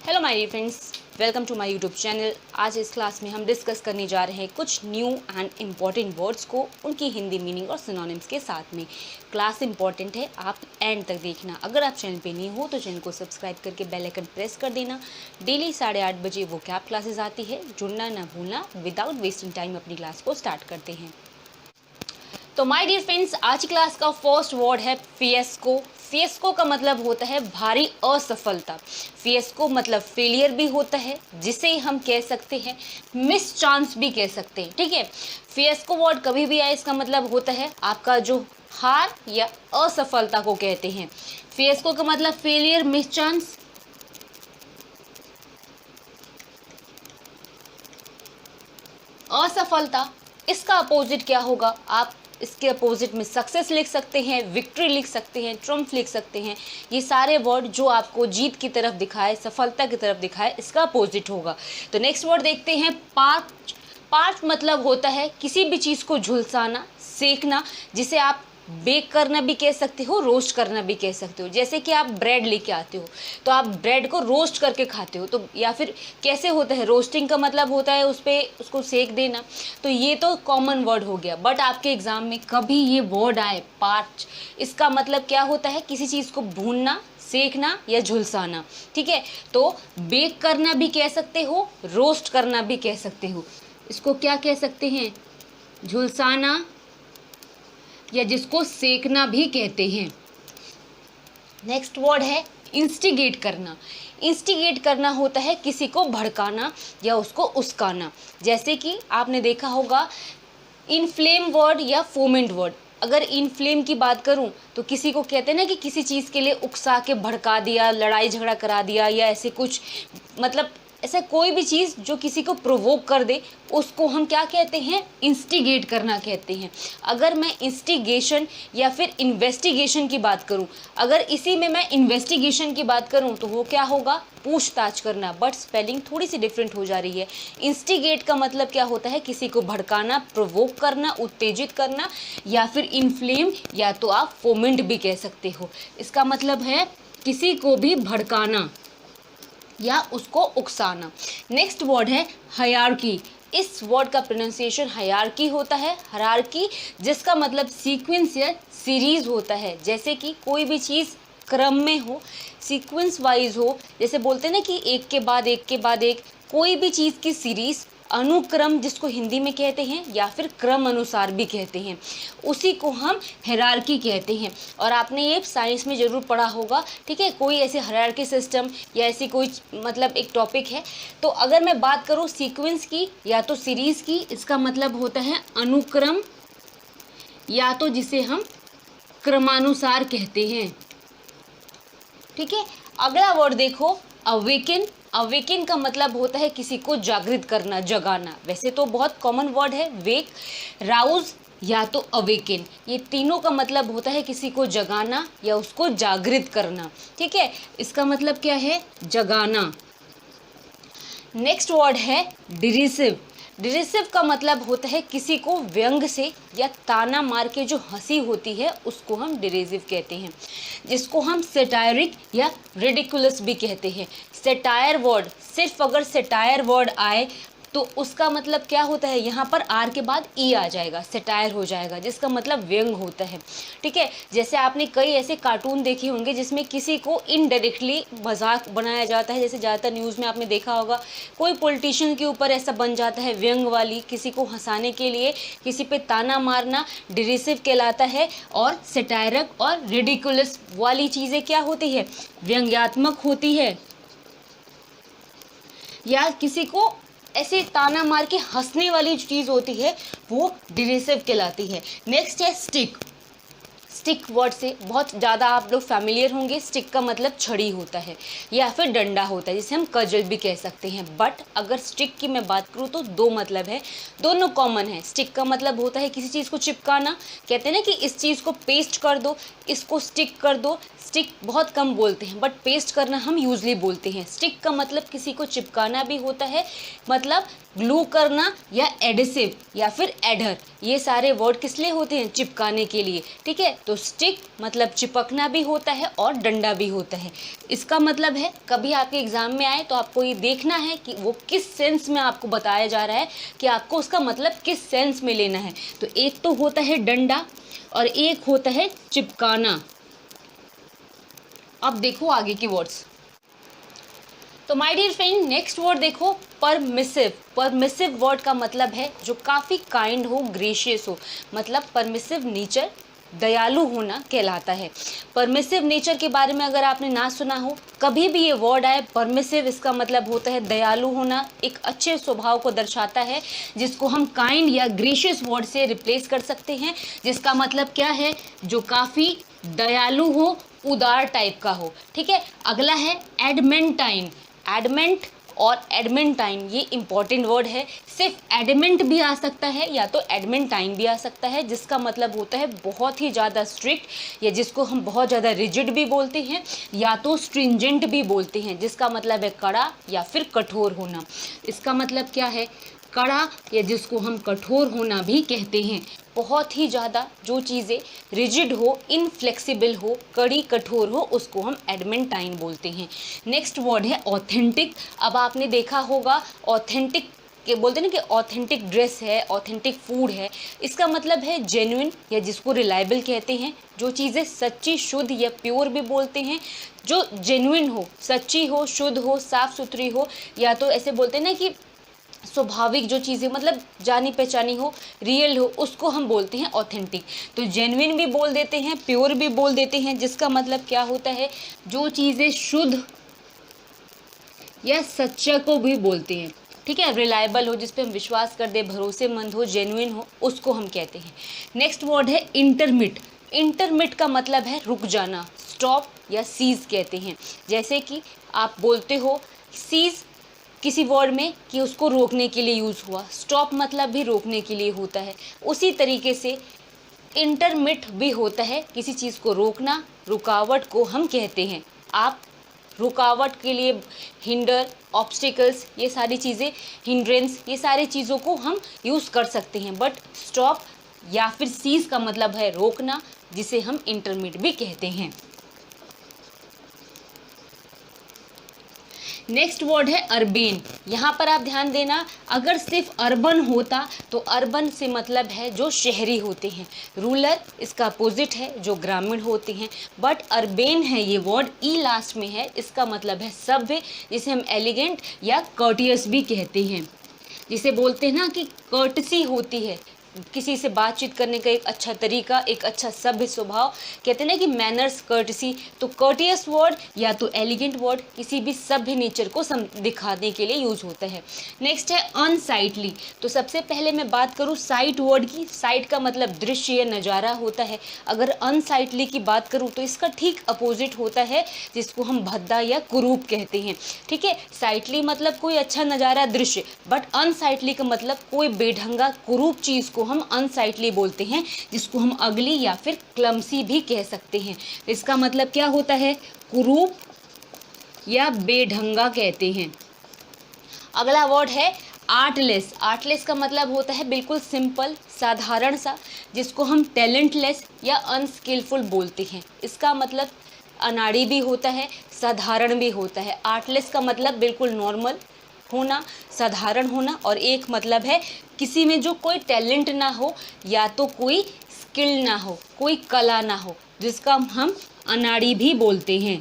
Hello my dear friends, welcome to my YouTube channel. आज इस class में हम डिस्कस करने जा रहे हैं कुछ न्यू एंड इम्पॉर्टेंट वर्ड्स को, उनकी हिंदी मीनिंग और सिनोनिम्स के साथ में। क्लास इंपॉर्टेंट है, आप एंड तक देखना। अगर आप चैनल पे नहीं हो तो चैनल को सब्सक्राइब करके बेल आइकन प्रेस कर देना। डेली 8:30 बजे वो कैप क्लासेस आती है, जुड़ना ना भूलना। विदाउट वेस्टिंग टाइम अपनी क्लास को स्टार्ट करते हैं। तो माय डियर फ्रेंड्स, आज की क्लास का फर्स्ट वर्ड है फिएस्को। फिएस्को का मतलब होता है भारी असफलता। फिएस्को मतलब फेलियर भी होता है, जिसे हम कह सकते हैं मिस चांस भी कह सकते हैं। ठीक है, फिएस्को वर्ड कभी भी आए इसका मतलब होता है आपका जो हार या असफलता को कहते हैं। फिएस्को का मतलब फेलियर, मिस चांस। असफलता, इसका अपोजिट क्या होगा? आप इसके अपोजिट में सक्सेस लिख सकते हैं, विक्ट्री लिख सकते हैं, ट्रम्फ लिख सकते हैं। ये सारे वर्ड जो आपको जीत की तरफ दिखाए, सफलता की तरफ दिखाए, इसका अपोजिट होगा। तो नेक्स्ट वर्ड देखते हैं पार्च। पार्च मतलब होता है किसी भी चीज़ को झुलसाना, सेकना, जिसे आप बेक करना भी कह सकते हो, रोस्ट करना भी कह सकते हो। जैसे कि आप ब्रेड लेके आते हो तो आप ब्रेड को रोस्ट करके खाते हो, तो या फिर कैसे होता है, रोस्टिंग का मतलब होता है उस पर उसको सेक देना। तो ये तो कॉमन वर्ड हो गया, बट आपके एग्जाम में कभी ये वर्ड आए पार्च, इसका मतलब क्या होता है? किसी चीज़ को भूनना, सेकना या झुलसाना। ठीक है, तो बेक करना भी कह सकते हो, रोस्ट करना भी कह सकते हो। इसको क्या कह सकते हैं? झुलसाना, या जिसको सेकना भी कहते हैं। नेक्स्ट वर्ड है इंस्टिगेट करना। इंस्टिगेट करना होता है किसी को भड़काना या उसको उस्काना। जैसे कि आपने देखा होगा इनफ्लेम वर्ड या फोमेंट वर्ड। अगर इनफ्लेम की बात करूं तो किसी को कहते हैं ना कि किसी चीज़ के लिए उकसा के भड़का दिया, लड़ाई झगड़ा करा दिया, या ऐसे कुछ, मतलब ऐसा कोई भी चीज़ जो किसी को प्रोवोक कर दे, उसको हम क्या कहते हैं? इंस्टिगेट करना कहते हैं। अगर मैं इंस्टिगेशन या फिर इन्वेस्टिगेशन की बात करूं, अगर इसी में मैं इन्वेस्टिगेशन की बात करूं तो वो क्या होगा? पूछताछ करना, बट स्पेलिंग थोड़ी सी डिफरेंट हो जा रही है। इंस्टिगेट का मतलब क्या होता है? किसी को भड़काना, प्रोवोक करना, उत्तेजित करना, या फिर इन्फ्लेम, या तो आप फोमेंट भी कह सकते हो। इसका मतलब है किसी को भी भड़काना या उसको उकसाना। नेक्स्ट वर्ड है हायरार्की। इस वर्ड का प्रोनाउंसिएशन हायरार्की होता है, हायरार्की, जिसका मतलब सीक्वेंस या सीरीज होता है। जैसे कि कोई भी चीज़ क्रम में हो, सीक्वेंस वाइज हो, जैसे बोलते हैं ना कि एक के बाद एक के बाद एक, कोई भी चीज़ की सीरीज, अनुक्रम जिसको हिंदी में कहते हैं, या फिर क्रम अनुसार भी कहते हैं, उसी को हम हायरार्की कहते हैं। और आपने ये साइंस में ज़रूर पढ़ा होगा। ठीक है, कोई ऐसे हायरार्की सिस्टम या ऐसी कोई मतलब एक टॉपिक है। तो अगर मैं बात करूँ सीक्वेंस की या तो सीरीज़ की, इसका मतलब होता है अनुक्रम, या तो जिसे हम क्रमानुसार कहते हैं। ठीक है, अगला वर्ड देखो अवेकन। अवेकन का मतलब होता है किसी को जागृत करना, जगाना। वैसे तो बहुत कॉमन वर्ड है वेक, राउज या तो अवेकन, ये तीनों का मतलब होता है किसी को जगाना या उसको जागृत करना। ठीक है, इसका मतलब क्या है? जगाना। नेक्स्ट वर्ड है डिरिसिव। डिरिसिव का मतलब होता है किसी को व्यंग से या ताना मार के जो हंसी होती है, उसको हम डिरिसिव कहते हैं, जिसको हम सेटायरिक या रिडिकुलस भी कहते हैं। सेटायर वर्ड, सिर्फ अगर सेटायर वर्ड आए तो उसका मतलब क्या होता है? यहाँ पर आर के बाद ई आ जाएगा, सेटायर हो जाएगा, जिसका मतलब व्यंग होता है। ठीक है, जैसे आपने कई ऐसे कार्टून देखे होंगे जिसमें किसी को इनडायरेक्टली मजाक बनाया जाता है। जैसे ज़्यादातर न्यूज़ में आपने देखा होगा कोई पॉलिटिशियन के ऊपर ऐसा बन जाता है, व्यंग वाली, किसी को हंसाने के लिए किसी पे ताना मारना डिरिसिव कहलाता है। और सेटायरक और रिडिकुलस वाली चीज़ें क्या होती है? व्यंग्यात्मक होती है, या किसी को ऐसे ताना मार के हंसने वाली चीज़ होती है, वो डिरिसिव कहलाती है। नेक्स्ट है स्टिक। स्टिक वर्ड से बहुत ज़्यादा आप लोग फैमिलियर होंगे। स्टिक का मतलब छड़ी होता है या फिर डंडा होता है, जिसे हम कजल भी कह सकते हैं। बट अगर स्टिक की मैं बात करूँ तो दो मतलब है, दोनों कॉमन है। स्टिक का मतलब होता है किसी चीज़ को चिपकाना, कहते हैं ना कि इस चीज़ को पेस्ट कर दो, इसको स्टिक कर दो। स्टिक बहुत कम बोलते हैं, बट पेस्ट करना हम यूजली बोलते हैं। स्टिक का मतलब किसी को चिपकाना भी होता है, मतलब ग्लू करना या एडिसिव या फिर एडर, ये सारे वर्ड किस लिए होते हैं? चिपकाने के लिए, ठीक है। तो स्टिक मतलब चिपकना भी होता है और डंडा भी होता है। इसका मतलब है कभी आपके एग्जाम में आए तो आपको ये देखना है कि वो किस सेंस में आपको बताया जा रहा है, कि आपको उसका मतलब किस सेंस में लेना है। तो एक तो होता है डंडा और एक होता है चिपकाना। अब देखो आगे की वर्ड्स। तो my dear friend, next word देखो, परमिसिव। परमिसिव वर्ड का मतलब है जो काफ़ी काइंड हो, ग्रेशियस हो, मतलब परमिसिव नेचर, दयालु होना कहलाता है। परमिसिव नेचर के बारे में अगर आपने ना सुना हो, कभी भी ये वर्ड आए परमिसिव, इसका मतलब होता है दयालु होना, एक अच्छे स्वभाव को दर्शाता है, जिसको हम काइंड या ग्रेशियस वर्ड से रिप्लेस कर सकते हैं, जिसका मतलब क्या है? जो काफ़ी दयालु हो, उदार टाइप का हो, ठीक है। अगला है एडमेंटाइन। एडमेंट और एडमेंटाइन ये इंपॉर्टेंट वर्ड है। सिर्फ एडमेंट भी आ सकता है या तो एडमेंटाइन भी आ सकता है, जिसका मतलब होता है बहुत ही ज़्यादा स्ट्रिक्ट, या जिसको हम बहुत ज़्यादा रिजिड भी बोलते हैं, या तो स्ट्रिंजेंट भी बोलते हैं, जिसका मतलब है कड़ा या फिर कठोर होना। इसका मतलब क्या है? कड़ा, या जिसको हम कठोर होना भी कहते हैं। बहुत ही ज़्यादा जो चीज़ें रिजिड हो, इनफ्लेक्सिबल हो, कड़ी कठोर हो, उसको हम एडमेंटाइन बोलते हैं। नेक्स्ट वर्ड है ऑथेंटिक। अब आपने देखा होगा ऑथेंटिक के बोलते हैं ना कि ऑथेंटिक ड्रेस है, ऑथेंटिक फूड है, इसका मतलब है जेन्युइन, या जिसको रिलायबल कहते हैं। जो चीज़ें सच्ची, शुद्ध या प्योर भी बोलते हैं, जो जेन्युइन हो, सच्ची हो, शुद्ध हो, साफ़ सुथरी हो, या तो ऐसे बोलते हैं ना कि स्वाभाविक जो चीज़ें मतलब जानी पहचानी हो, रियल हो, उसको हम बोलते हैं ऑथेंटिक। तो जेन्युइन भी बोल देते हैं, प्योर भी बोल देते हैं, जिसका मतलब क्या होता है? जो चीज़ें शुद्ध या सच्चा को भी बोलते हैं, ठीक है। रिलायबल हो, जिस पे हम विश्वास कर दे, भरोसेमंद हो, जेन्युइन हो, उसको हम कहते हैं। नेक्स्ट वर्ड है इंटरमिट। इंटरमिट का मतलब है रुक जाना, स्टॉप या सीज कहते हैं। जैसे कि आप बोलते हो सीज किसी वर्ड में कि उसको रोकने के लिए यूज़ हुआ, स्टॉप मतलब भी रोकने के लिए होता है। उसी तरीके से इंटरमिट भी होता है, किसी चीज़ को रोकना, रुकावट को हम कहते हैं। आप रुकावट के लिए हिंडर, ऑब्स्टिकल्स, ये सारी चीज़ें, हिंड्रेंस, ये सारी चीज़ों को हम यूज़ कर सकते हैं। बट स्टॉप या फिर सीज का मतलब है रोकना, जिसे हम इंटरमिट भी कहते हैं। नेक्स्ट वर्ड है अर्बेन। यहाँ पर आप ध्यान देना, अगर सिर्फ अर्बन होता तो अर्बन से मतलब है जो शहरी होते हैं, रूरल इसका अपोजिट है जो ग्रामीण होते हैं। बट अर्बेन है ये वर्ड, ई लास्ट में है, इसका मतलब है सभ्य, जिसे हम एलिगेंट या कर्टियस भी कहते हैं। जिसे बोलते हैं ना कि कर्टसी होती है, किसी से बातचीत करने का एक अच्छा तरीका, एक अच्छा सभ्य स्वभाव, कहते हैं ना कि मैनर्स, कर्टसी। तो कर्टियस वर्ड या तो एलिगेंट वर्ड किसी भी सभ्य नेचर को दिखाने के लिए यूज होता है। नेक्स्ट है अनसाइटली। तो सबसे पहले मैं बात करूँ साइट वर्ड की। साइट का मतलब दृश्य या नज़ारा होता है। अगर अनसाइटली की बात करूँ तो इसका ठीक अपोजिट होता है, जिसको हम भद्दा या कुरूप कहते हैं, ठीक है। साइटली मतलब कोई अच्छा नज़ारा, दृश्य, बट अनसाइटली का मतलब कोई बेढंगा, कुरूप चीज़ को हम अनसाइटली बोलते हैं, जिसको हम अगली या फिर क्लमसी भी कह सकते हैं। इसका मतलब क्या होता है? कुरूप या बेढंगा कहते हैं। अगला वर्ड है आर्टलेस। आर्टलेस का मतलब होता है बिल्कुल सिंपल, साधारण सा, जिसको हम टैलेंटलेस या अनस्किलफुल बोलते हैं। इसका मतलब अनाड़ी भी होता है, साधारण भी होता है। आर्टलेस का मतलब बिल्कुल नॉर्मल होना, साधारण होना, और एक मतलब है किसी में जो कोई टैलेंट ना हो या तो कोई स्किल ना हो, कोई कला ना हो, जिसका हम अनाड़ी भी बोलते हैं।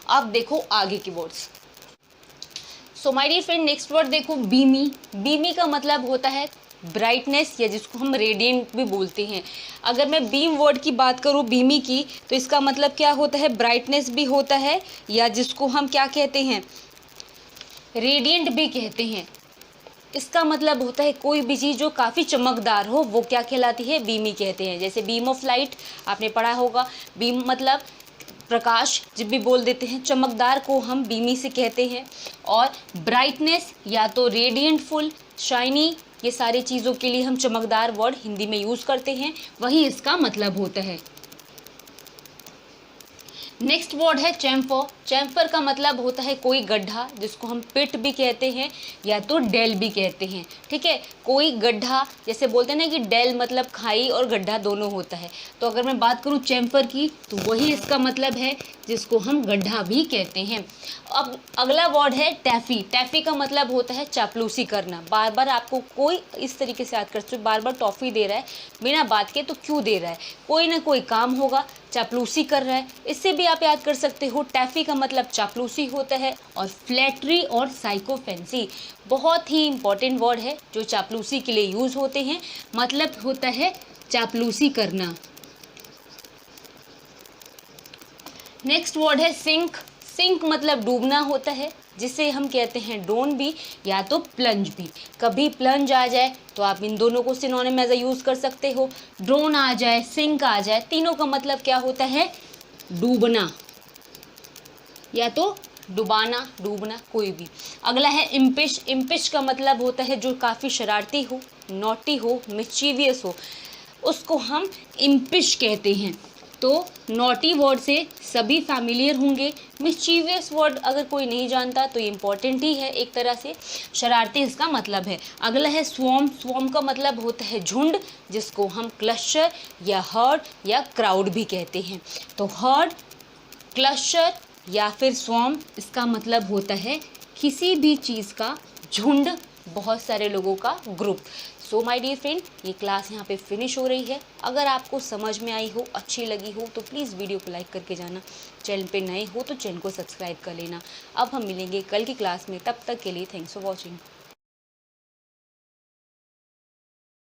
अब देखो आगे की words. So my dear friend, next word देखो बीमी। बीमी का मतलब होता है ब्राइटनेस, या जिसको हम रेडिएंट भी बोलते हैं। अगर मैं बीम वर्ड की बात करूँ बीमी की, तो इसका मतलब क्या होता है? ब्राइटनेस भी होता है, या जिसको हम क्या कहते हैं? रेडिएंट भी कहते हैं। इसका मतलब होता है कोई भी चीज़ जो काफ़ी चमकदार हो, वो क्या कहलाती है? बीमी कहते हैं। जैसे बीम ऑफ लाइट आपने पढ़ा होगा, बीम मतलब प्रकाश, जब भी बोल देते हैं, चमकदार को हम बीमी से कहते हैं। और ब्राइटनेस या तो रेडिएंटफुल, शाइनी, ये सारी चीज़ों के लिए हम चमकदार वर्ड हिंदी में यूज़ करते हैं, वही इसका मतलब होता है। नेक्स्ट वर्ड है चैम्फर। चैम्फर का मतलब होता है कोई गड्ढा, जिसको हम पिट भी कहते हैं या तो डेल भी कहते हैं। ठीक है, कोई गड्ढा, जैसे बोलते हैं ना कि डेल मतलब खाई और गड्ढा दोनों होता है, तो अगर मैं बात करूं चैम्फर की तो वही इसका मतलब है, जिसको हम गड्ढा भी कहते हैं। अब अगला वर्ड है टैफ़ी। टैफ़ी का मतलब होता है चापलूसी करना। बार बार आपको कोई इस तरीके से याद कर सकते हो, बार बार टॉफ़ी दे रहा है बिना बात के तो क्यों दे रहा है, कोई ना कोई काम होगा, चापलूसी कर रहा है, इससे भी आप याद कर सकते हो। टैफ़ी का मतलब चापलूसी होता है। और फ्लैटरी और साइकोफेंसी बहुत ही इंपॉर्टेंट वर्ड है जो चापलूसी के लिए यूज़ होते हैं, मतलब होता है चापलूसी करना। नेक्स्ट वर्ड है सिंक। सिंक मतलब डूबना होता है, जिसे हम कहते हैं डोन भी या तो प्लंज भी। कभी प्लंज आ जाए तो आप इन दोनों को सिनोनिम एज अ यूज़ कर सकते हो। ड्रोन आ जाए, सिंक आ जाए, तीनों का मतलब क्या होता है, डूबना या तो डुबाना, डूबना, कोई भी। अगला है इम्पिश। इम्पिश का मतलब होता है जो काफ़ी शरारती हो, नॉटी हो, मिस्चीवियस हो, उसको हम इम्पिश कहते हैं। तो नॉटी वर्ड से सभी फैमिलियर होंगे। मिस्चीवियस वर्ड अगर कोई नहीं जानता तो ये इंपॉर्टेंट ही है, एक तरह से शरारती इसका मतलब है। अगला है स्वॉर्म। स्वॉर्म का मतलब होता है झुंड, जिसको हम क्लस्टर या हर्ड या क्राउड भी कहते हैं। तो हर्ड, क्लस्टर या फिर स्वॉर्म, इसका मतलब होता है किसी भी चीज़ का झुंड, बहुत सारे लोगों का ग्रुप। सो माय डियर फ्रेंड, ये क्लास यहाँ पे फिनिश हो रही है। अगर आपको समझ में आई हो, अच्छी लगी हो तो प्लीज़ वीडियो को लाइक करके जाना। चैनल पे नए हो तो चैनल को सब्सक्राइब कर लेना। अब हम मिलेंगे कल की क्लास में, तब तक के लिए थैंक्स फॉर वॉचिंग।